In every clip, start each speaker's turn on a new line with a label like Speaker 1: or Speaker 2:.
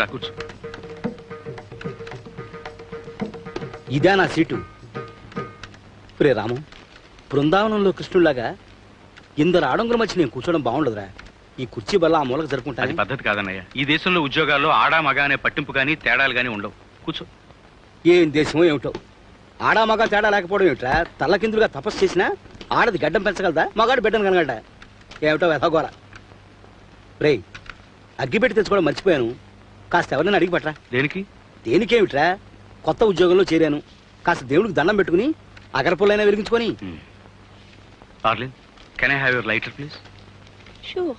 Speaker 1: రా కూర్చో.
Speaker 2: ఇదే నా సీటు. ప్రే రాము, బృందావనంలో కృష్ణుడిలాగా ఇందరు ఆడంగుల మధ్య నేను కూర్చోవడం బాగుండదురా. ఈ కుర్చీ బల్ల ఆ మూలకు జరుపుకుంటా.
Speaker 1: అది పద్ధతి కాదన్నయ్య. ఈ దేశంలో ఉద్యోగాల్లో ఆడా మగ అనే పట్టింపు కానీ తేడాలు కానీ ఉండవు. కూర్చో.
Speaker 2: ఏం దేశమో ఏమిటో, ఆడా మగ తేడా లేకపోవడం ఏమిట్రా? తల్లకిందులుగా తపస్సు చేసినా ఆడది గడ్డం పెంచగలదా, మగాడు బిడ్డను కనగలడా? ఏమిటో వెధగోర. రే, అగ్గిపెట్టి తెచ్చుకోవడం మర్చిపోయాను. కాస్త ఎవరినైనా అడిగి పట్టరా.
Speaker 1: దేనికి?
Speaker 2: దేనికేమిట్రా, కొత్త ఉద్యోగంలో చేరాను. కాస్త దేవుడికి దండం పెట్టుకుని అగరపుల్లైనా వెలిగించుకొని.
Speaker 1: Darling, can I have your lighter please?
Speaker 3: Sure.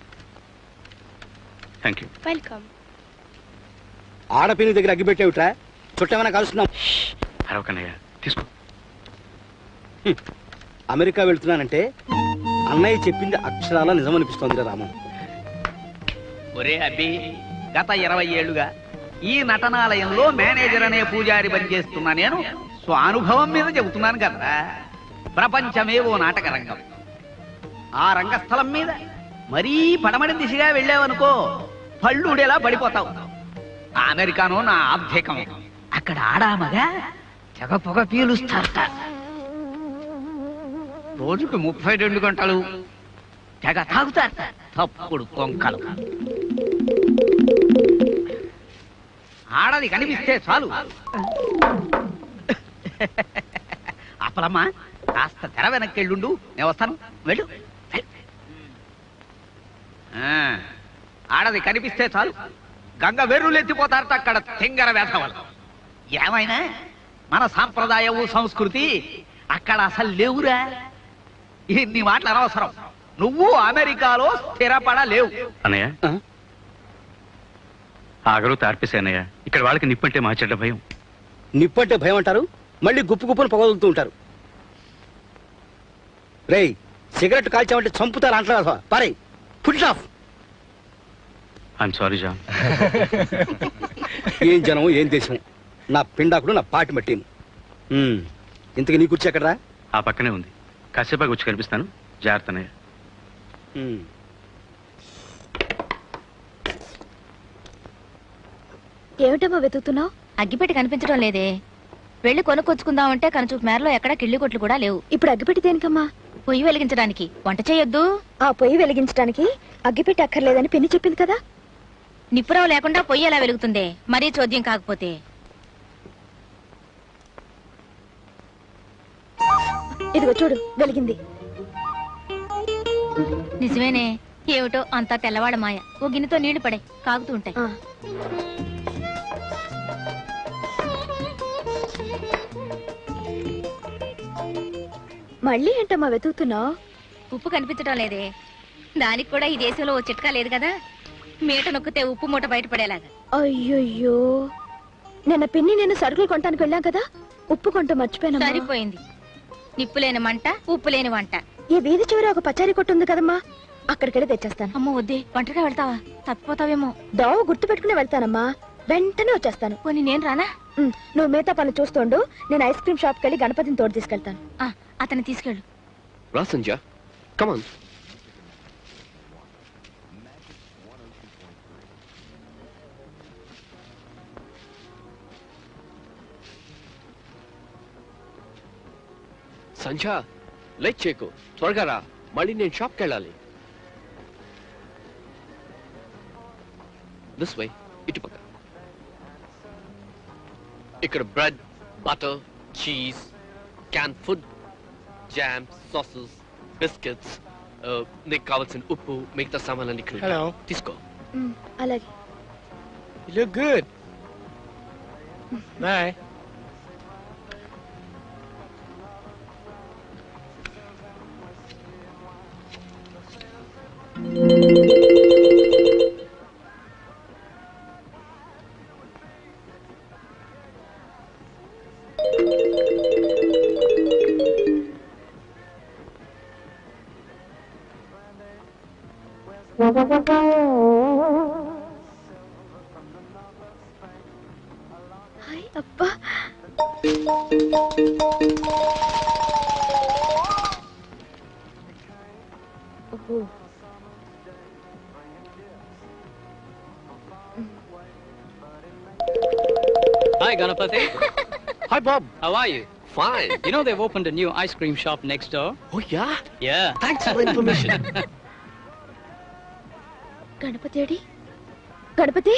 Speaker 1: Thank you.
Speaker 3: Welcome.
Speaker 2: ఆడపిల్లి దగ్గర అగ్గిపెట్టేవిట్రా? చుట్టేమైనా కలుస్తున్నాం.
Speaker 1: అరవకన్నయ్య, తీసుకో.
Speaker 2: అమెరికా వెళ్తున్నానంటే అన్నయ్య చెప్పింది అక్షరాల నిజం అనిపిస్తోందిరా రాము.
Speaker 4: ఒరే అబ్బి, గత 20 ఏళ్లుగా ఈ నటనాలయంలో మేనేజర్ అనే పూజారి పనిచేస్తున్నా నేను స్వానుభవం మీద చెబుతున్నాను కదా. ప్రపంచమే ఓ నాటక రంగం. ఆ రంగస్థలం మీద మరీ పడమడి దిశగా వెళ్ళావనుకో పళ్ళుడేలా పడిపోతావు. అమెరికానో నా ఆబ్ధేకం. అక్కడ ఆడామగా తెగ పొగ పీలుస్తారట. రోజుకు 32 గంటలు తెగ తాగుతారట. తప్పుడు కొంకలు. ఆడది కనిపిస్తే చాలు. అప్పలమ్మా, కాస్త తెర వెనక్కెళ్ళుండు, నేను వస్తాను. వెళ్ళు. ఆడది కనిపిస్తే చాలు గంగ వెర్రులు ఎత్తిపోతారట అక్కడ తింగర వేధవలు. ఏమైనా మన సాంప్రదాయము సంస్కృతి అక్కడ అసలు లేవురా. ఇన్ని మాటలు అనవసరం. నువ్వు అమెరికాలో స్థిరపడలేవు.
Speaker 1: అన్నయ్య, ఆగరు తార్పేశానయ్య. ఇక్కడ వాళ్ళకి నిప్పంటే మా చెడ్డ భయం.
Speaker 2: నిప్పంటే భయం అంటారు, మళ్ళీ గుప్పు గుప్పును పొగలుతూ ఉంటారు. రేయ్, సిగరెట్ కాల్చామంటే చంపుతారు అంటారు. పారే, foot off.
Speaker 1: I'm sorry John.
Speaker 2: ఏం జనం, ఏం దేశం. నా పిండాకుడు, నా పాటి మట్టిను. ఇంతకు నీ కూర్చి ఎక్కడరా?
Speaker 1: ఆ పక్కనే ఉంది. కాసేపాకి వచ్చి కనిపిస్తాను. జాగ్రత్త అన్నయ్య.
Speaker 3: ఏమిటమ్మా వెతుకుతున్నావు?
Speaker 5: అగ్గిపెట్టి కనిపించడం లేదే. వెళ్ళి కొనుక్కొచ్చుకుందామంటే కనుచూపు మేరలో ఎక్కడ కిళ్ళి కొట్లు కూడా లేవు.
Speaker 3: ఇప్పుడు అగ్గిపెట్టి దేనికమ్మా?
Speaker 5: పొయ్యి వెలిగించడానికి. వంట చేయొద్దు.
Speaker 3: ఆ పొయ్యి వెలిగించడానికి అగ్గిపెట్టి అక్కర్లేదని పిన్ని చెప్పింది కదా.
Speaker 5: నిప్పురవ లేకుండా పొయ్యి ఎలా వెలుగుతుందే, మరీ చోద్యం కాకపోతే.
Speaker 3: ఇదిగో చూడు, వెలిగింది.
Speaker 5: నిజమేనే. ఏమిటో అంతా తెల్లవాడ మాయ. ఓ గిన్నెతో నీళ్లు పడే, కాగుతూ ఉంటాయి.
Speaker 3: మళ్ళీ ఏంటమ్మా వెతుకుతున్నావు?
Speaker 5: ఉప్పు కనిపించడం లేదే. దానికి కూడా ఈ దేశంలో ఓ చిట్కా లేదు కదా, మీట నొక్కితే ఉప్పు మూట బయటపడేలాగా.
Speaker 3: అయ్యయ్యో, నిన్న పిన్ని నేను సరుకులు కొనడానికి వెళ్ళాం కదా, ఉప్పు కొంట మర్చిపోయాను.
Speaker 5: సరిపోయింది. నిప్పు లేని మంట, ఉప్పు లేని వంట.
Speaker 3: ఈ వీధి చివర ఒక పచారీ కొట్టు ఉంది కదమ్మా, అక్కడికెళ్ళి తెచ్చేస్తాను.
Speaker 5: అమ్మో వద్దే, వంటగా వెళ్తావా? తప్పిపోతావేమో.
Speaker 3: దోవ గుర్తు పెట్టుకుని వెళ్తానమ్మా, వెంటనే వచ్చేస్తాను.
Speaker 5: పోనీ నేను రానా?
Speaker 3: నువ్వు మిగతా పనులు చూస్తుండు, నేను ఐస్ క్రీమ్ షాప్కి వెళ్ళి గణపతిని తోడు తీసుకెళ్తాను.
Speaker 5: అతన్ని తీసుకెళ్ళు.
Speaker 6: రా Sanjay, come on. Sandhya, late చేయకు, త్వరగా రా. మళ్ళీ నేను షాప్కి వెళ్ళాలి. దిస్ వే, ఇటుపక్క. ఇక్కడ bread, butter, cheese, can food, jam, sauces, biscuits, నీకు కావాల్సిన ఉప్పు, మిగతా సామాన్లన్నీ ఇక్కడ తీసుకో.
Speaker 3: అలాగే.
Speaker 7: You look good. Bye.
Speaker 3: Hi అబ్బా. ఓహో,
Speaker 8: Hi, Ganapati.
Speaker 6: Hi, Bob.
Speaker 8: How are you?
Speaker 6: Fine.
Speaker 8: You know they've opened a new ice cream shop next door?
Speaker 6: Oh, yeah?
Speaker 8: Yeah.
Speaker 6: Thanks for the information.
Speaker 3: Ganapati ఏడి? గణపతి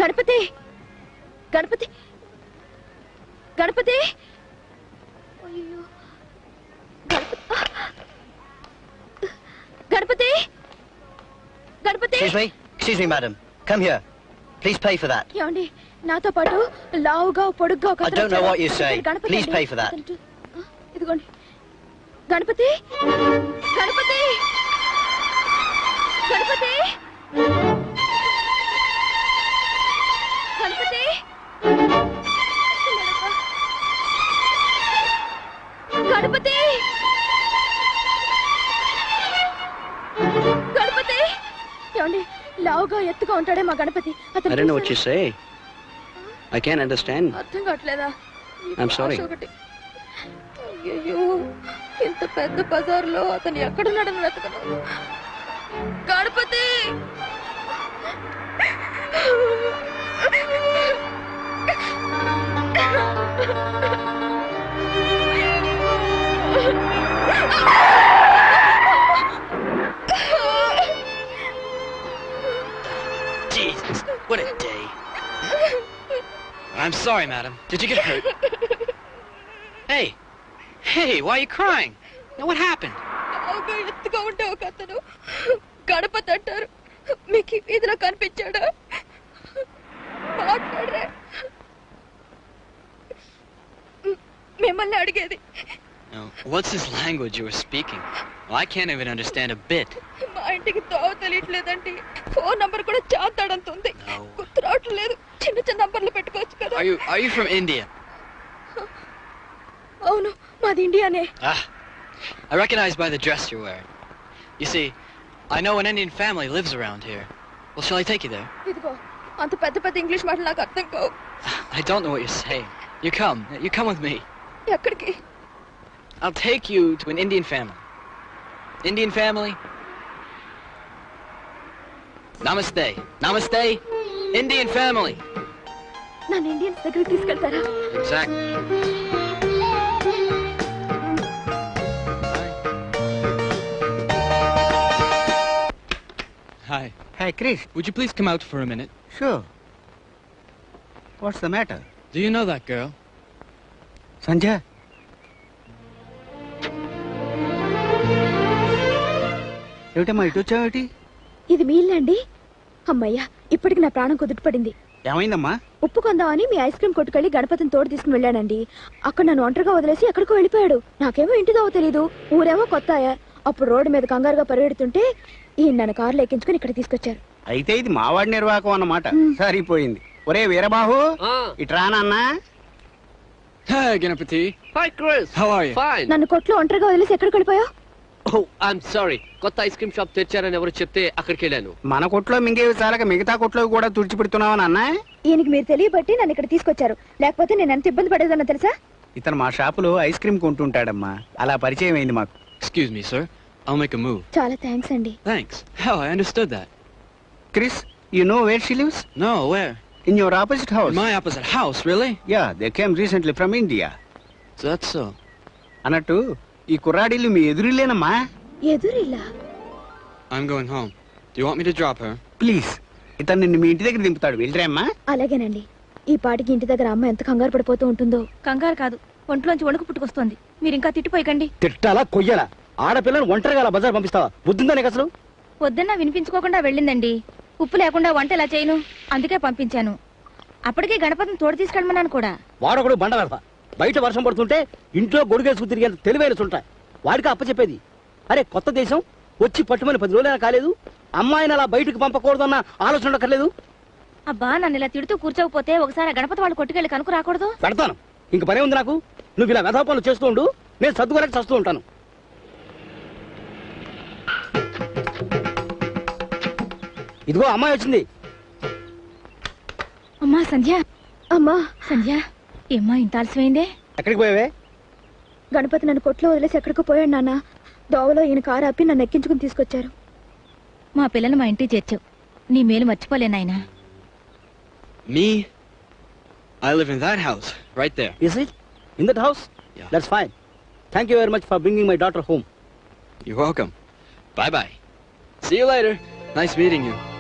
Speaker 3: గణపతి గణపతి గణపతి అయ్యో Ganapati Ganapati
Speaker 9: Excuse me, madam. Come here. Please pay for that.
Speaker 3: ఏమండి నాతో పాటు లావుగా పొడుగ్గా ఒక
Speaker 9: I
Speaker 3: అతను
Speaker 9: don't know what
Speaker 3: వచ్చాడు.
Speaker 9: you're saying.
Speaker 3: గణపతి
Speaker 9: Please
Speaker 3: అండి.
Speaker 9: pay for that.
Speaker 3: ఇదిగోండి గణపతి గణపతి గణపతి గణపతి గణపతి గణపతి ఏమండి లావుగా ఎత్తుగా ఉంటాడే మా Ganapati
Speaker 2: I don't know what you say. I can't understand.
Speaker 3: అర్థం కావట్లేదా
Speaker 2: I'm sorry.
Speaker 3: ఒకటి అయ్యో ఇంత పెద్ద బజార్లో అతను ఎక్కడున్నాడని వెతకను Ganapati
Speaker 8: Jesus, what a day. I'm sorry, madam. Did you get hurt? Hey, why are you crying? Now, what happened?
Speaker 3: బాగా ఎత్తుగా ఉంటే ఒక అతను గణపతి అంటారు మీకు ఈ వీధిలో కనిపించాడా మాట్లాడరే మిమ్మల్ని అడిగేది
Speaker 8: Oh, what's this language you were speaking? Well, I can't even understand a bit.
Speaker 3: మా ఇంటికి దోవ తెలియట్లేదండి ఫోన్ నంబర్ కూడా చాతాడంత ఉంది
Speaker 8: No.
Speaker 3: గుర్తు రావట్లేదు చిన్న చిన్న నంబర్లు పెట్టుకోవచ్చు కదా
Speaker 8: Are you from India?
Speaker 3: అవును మాది ఇండియానే
Speaker 8: Ah, I recognize by the dress you're wearing. You see, I know an Indian family lives around here. Well, shall I take you there?
Speaker 3: ఇదిగో అంత పెద్ద పెద్ద ఇంగ్లీష్ మాటలు నాకు అర్థం కావు
Speaker 8: I don't know what you're saying. You come with me.
Speaker 3: ఎక్కడికి
Speaker 8: I'll take you to an Indian family. Indian family? Namaste. Namaste. Indian family.
Speaker 3: నన్ను ఇండియన్స్ దగ్గరికి తీసుకెళ్తారా
Speaker 8: Exactly. Hi.
Speaker 2: Hi, Chris.
Speaker 8: Would you please come out for a minute?
Speaker 2: Sure. What's the matter?
Speaker 8: Do you know that girl?
Speaker 2: Sanjay? ఏమిటమ్మా ఇటు వచ్చావేటి?
Speaker 3: ఇది మీ ఇల్లు అండి అమ్మయ్యా ఇప్పటికి నా ప్రాణం కుదుటపడింది
Speaker 2: ఏమైందమ్మా?
Speaker 3: ఉప్పు కొందామని మీ ఐస్ క్రీమ్ కొట్టుకెళ్ళి గణపతిని తోడు తీసుకుని వెళ్ళానండి అక్కడ నన్ను ఒంటరిగా వదిలేసి ఎక్కడికో వెళ్ళిపోయాడు నాకేమో ఇంటిదో తెలీదు ఊరేమో కొత్తాయ అప్పుడు రోడ్డు మీద కంగారుగా పరిగెడుతుంటే ఈయన నన్ను కారులో ఎక్కించుకుని ఇక్కడ తీసుకొచ్చారు
Speaker 2: అయితే ఇది మావాడి నిర్వాహకం అన్నమాట. సరిపోయింది. ఒరే వీరబాహు ఇట్రా నాన్న.
Speaker 8: Hi, Ganapati.
Speaker 6: Hi, Chris.
Speaker 8: How are you?
Speaker 6: Fine.
Speaker 3: నన్ను కొట్లో ఒంటరిగా వదిలేసి ఎక్కడికి వెళ్ళిపోయావు
Speaker 6: Oh, I'm sorry. కొత్త ఐస్ క్రీమ్ షాప్ తెచ్చారని ఎవరు చెప్తే అక్కడికి వెళ్ళాను.
Speaker 2: మన కొట్లో మింగేవి చాలక మిగతా కొట్లో కూడా తుడిచిపెడుతున్నావా నాన్న?
Speaker 3: ఈయనకి మీరు తెలియబట్టి నన్ను ఇక్కడ తీసుకొచ్చారు లేకపోతే నేను ఎంత ఇబ్బంది పడేదన్నా తెలుసా
Speaker 2: ఇతను మా షాపులో ఐస్ క్రీమ్ కొంటుంటాడమ్మా. అలా పరిచయం అయింది మాకు.
Speaker 8: Excuse me, sir. I'll make a move.
Speaker 3: చాలా థ్యాంక్స్ అండి
Speaker 8: Thanks. How? I understood that.
Speaker 2: Chris, you know where she lives?
Speaker 8: No, where?
Speaker 2: In your opposite house.
Speaker 8: In my opposite house, really?
Speaker 2: Yeah, they came recently from India.
Speaker 8: So that's so.
Speaker 2: అన్నట్టు ఈ కుర్రాడిల్లు మీ ఎదురులేనమ్మా.
Speaker 3: ఎదురిలా
Speaker 8: I'm going home. Do you want me to drop her?
Speaker 2: Please ఇతను నిన్ను మీ ఇంటి దగ్గర దింపుతాడు. వెళ్ళరామ్మా.
Speaker 3: అలాగేనండి ఈ పాటికి ఇంటి దగ్గర అమ్మ ఎంత కంగారు పడిపోతూ ఉంటుందో కంగారు కాదు ఒంట్లోంచి వణుకు పుట్టుకొస్తుంది మీరు ఇంకా తిట్టిపోయకండి
Speaker 2: తిట్టాలా కొయ్యాలా? ఆడపిల్లని ఒంటరిగా అలా బజార్ పంపిస్తావా? బుద్ధిందా నీకు అసలు?
Speaker 5: పొద్దున్న వినిపించుకోకుండా వెళ్ళిందండి ఉప్పు లేకుండా వంట ఎలా చేయను అందుకే పంపించాను అప్పటికే గణపతిని తోడు తీసుకెళ్ళమన్నాను కూడా
Speaker 2: వాడొకడు బండ వెళ్తా బయట వర్షం పడుతుంటే ఇంట్లో గొడుగేసుకు తిరిగేంత తెలివైన చుంటా వాడికి అప్పచెప్పేది. అరే కొత్త దేశం వచ్చి పట్టుమని 10 రోజులైనా కాలేదు. అమ్మాయిని అలా బయటకు పంపకూడదన్న ఆలోచన ఉండక్కర్లేదు.
Speaker 5: అబ్బా నన్ను ఇలా తిడుతూ కూర్చోకపోతే ఒకసారి ఆ గణపతి వాళ్ళు కొట్టుకెళ్ళి కనుక రాకూడదు
Speaker 2: పెడతాను. ఇంక పనే ఉంది నాకు. నువ్వు ఇలా వెధవ పనులు చేస్తూ ఉండు. నేను సర్దుకోలేక చస్తూ ఉంటాను. ఇదిగో అమ్మాయి వచ్చింది.
Speaker 5: అమ్మా సంధ్య
Speaker 3: అమ్మా
Speaker 5: సంధ్య ఏమ్మా ఇంత ఆలస్యమైందే
Speaker 2: ఎక్కడికి పోయావే?
Speaker 3: గణపతి నన్ను కొట్లో వదిలేసి ఎక్కడికో పోయాడు నాన్న దోవలో ఈయన కారు ఆపి నన్ను ఎక్కించుకుని తీసుకొచ్చారు
Speaker 5: మా పిల్లని మా ఇంటికి చేర్చావు నీ మేలు మర్చిపోలేనాయనా
Speaker 8: Me? I live in that house, right there.
Speaker 2: Is it? In that house?
Speaker 8: Yeah.
Speaker 2: That's fine. Thank you very much for bringing my daughter home.
Speaker 8: You're welcome. Bye-bye. See you later. Nice meeting you.